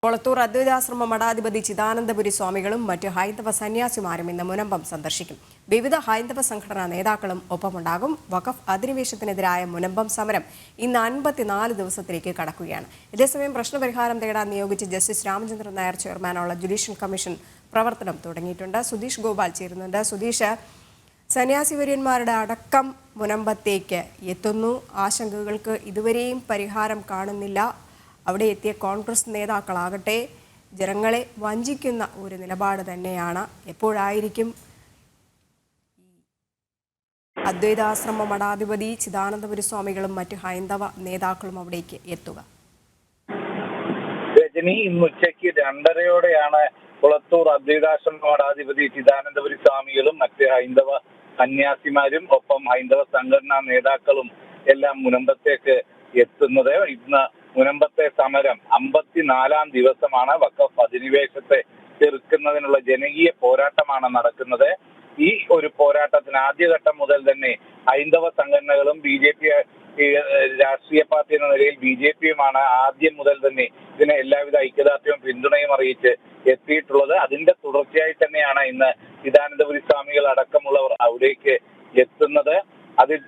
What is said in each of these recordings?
കൊളത്തൂർ അദ്വൈതാശ്രമ മഠാധിപതി ചിദാനന്ദപുരി സ്വാമികളും മറ്റ് ഹൈന്ദവ സന്യാസിമാരും ഇന്ന് മുനമ്പം സന്ദർശിക്കും. വിവിധ ഹൈന്ദവ സംഘടനാ നേതാക്കളും ഒപ്പമുണ്ടാകും. വഖഫ് അധിനിവേശത്തിനെതിരായ മുനമ്പം സമരം ഇന്ന് 54 ദിവസത്തിലേക്ക് കടക്കുകയാണ്. ഇതേസമയം പ്രശ്നപരിഹാരം തേടാൻ നിയോഗിച്ച ജസ്റ്റിസ് രാമചന്ദ്രൻ നായർ ചെയർമാനുള്ള ജുഡീഷ്യൽ കമ്മീഷൻ പ്രവർത്തനം തുടങ്ങിയിട്ടുണ്ട്. സുധീഷ് ഗോപാൽ ചേരുന്നുണ്ട്. സുധീഷ്, സന്യാസിവര്യന്മാരുടെ അടക്കം മുനമ്പത്തേക്ക് എത്തുന്നു. ആശങ്കകൾക്ക് ഇതുവരെയും പരിഹാരം കാണുന്നില്ല. അവിടെ എത്തിയ കോൺഗ്രസ് നേതാക്കളാകട്ടെ ജനങ്ങളെ വഞ്ചിക്കുന്ന ഒരു നിലപാട് തന്നെയാണ്. എപ്പോഴായിരിക്കും അദ്വൈതാശ്രമ മഠാധിപതി ചിദാനന്ദപുരി സ്വാമികളും മറ്റ് ഹൈന്ദവ നേതാക്കളും അവിടേക്ക് എത്തുക? രജനി, ഇന്ന് ഉച്ചയ്ക്ക് 2:30 കുളത്തൂർ അദ്വൈതാശ്രമ മഠാധിപതി ചിദാനന്ദപുരി സ്വാമികളും മറ്റ് ഹൈന്ദവ സന്യാസിമാരും ഒപ്പം ഹൈന്ദവ സംഘടനാ നേതാക്കളും എല്ലാം മുനമ്പത്തേക്ക് എത്തുന്നത്. ഇന്ന് മുനമ്പത്തെ സമരം 54-ാം ദിവസമാണ്. വഖഫ് അധിനിവേശത്തെ ചെറുക്കുന്നതിനുള്ള ജനകീയ പോരാട്ടമാണ് നടക്കുന്നത്. ഈ ഒരു പോരാട്ടത്തിന് ആദ്യഘട്ടം മുതൽ തന്നെ ഹൈന്ദവ സംഘടനകളും BJP രാഷ്ട്രീയ പാർട്ടി എന്ന നിലയിൽ BJPയുമാണ് ആദ്യം മുതൽ തന്നെ ഇതിന് എല്ലാവിധ ഐക്യദാർഢ്യവും പിന്തുണയും അറിയിച്ച് എത്തിയിട്ടുള്ളത്. അതിന്റെ തുടർച്ചയായി തന്നെയാണ് ഇന്ന് ചിദാനന്ദപുരി സ്വാമികൾ അടക്കമുള്ളവർ അവിടേക്ക് എത്തുന്നത്. അതിൽ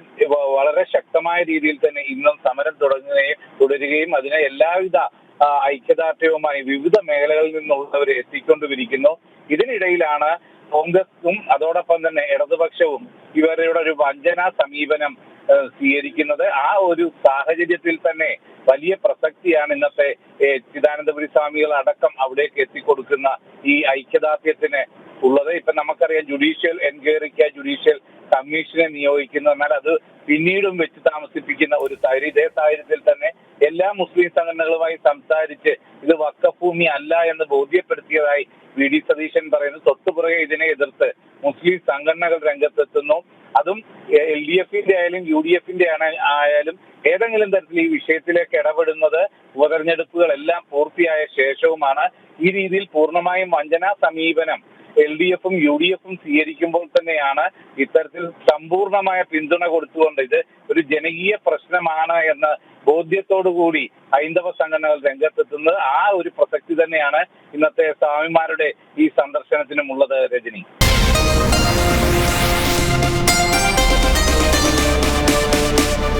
വളരെ ശക്തമായ രീതിയിൽ തന്നെ ഇന്നും സമരം തുടരുകയും അതിനെ എല്ലാവിധ ഐക്യദാർഢ്യവുമായി വിവിധ മേഖലകളിൽ നിന്നുള്ളവർ എത്തിക്കൊണ്ടിരിക്കുന്നു. ഇതിനിടയിലാണ് കോൺഗ്രസും അതോടൊപ്പം തന്നെ ഇടതുപക്ഷവും ഇവരുടെ ഒരു വഞ്ചനാ സമീപനം സ്വീകരിക്കുന്നത്. ആ ഒരു സാഹചര്യത്തിൽ തന്നെ വലിയ പ്രസക്തിയാണ് ഇന്നത്തെ ചിദാനന്ദപുരി സ്വാമികൾ അടക്കം അവിടേക്ക് എത്തിക്കൊടുക്കുന്ന ഈ ഐക്യദാർഢ്യത്തിന് ഉള്ളത്. ഇപ്പൊ നമുക്കറിയാം, ജുഡീഷ്യൽ എൻക്വയറിക്ക് ജുഡീഷ്യൽ കമ്മീഷനെ നിയോഗിക്കുന്നു. എന്നാൽ അത് പിന്നീടും വെച്ച് താമസിപ്പിക്കുന്ന ഒരു ഇതേ സാഹചര്യത്തിൽ തന്നെ എല്ലാ മുസ്ലിം സംഘടനകളുമായി സംസാരിച്ച് ഇത് വഖഫ് ഭൂമി അല്ല എന്ന് ബോധ്യപ്പെടുത്തിയതായി VD സതീശൻ പറയുന്നു. തൊട്ടുപുറകെ ഇതിനെ എതിർത്ത് മുസ്ലിം സംഘടനകൾ രംഗത്തെത്തുന്നു. അതും LDFന്റെ ആയാലും UDFന്റെ ആയാലും ഏതെങ്കിലും തരത്തിൽ ഈ വിഷയത്തിലേക്ക് ഇടപെടുന്നത് ഉപതെരഞ്ഞെടുപ്പുകളെല്ലാം പൂർത്തിയായ ശേഷവുമാണ്. ഈ രീതിയിൽ പൂർണ്ണമായും വഞ്ചനാ സമീപനം LDFും UDFും സ്വീകരിക്കുമ്പോൾ തന്നെയാണ് ഇത്തരത്തിൽ സമ്പൂർണമായ പിന്തുണ കൊടുത്തുകൊണ്ട് ഇത് ഒരു ജനകീയ പ്രശ്നമാണ് എന്ന ബോധ്യത്തോടുകൂടി ഹൈന്ദവ സംഘടനകൾ രംഗത്തെത്തുന്നത്. ആ ഒരു പ്രസക്തി തന്നെയാണ് ഇന്നത്തെ സ്വാമിമാരുടെ ഈ സന്ദർശനത്തിനുമുള്ളത്. രജനി.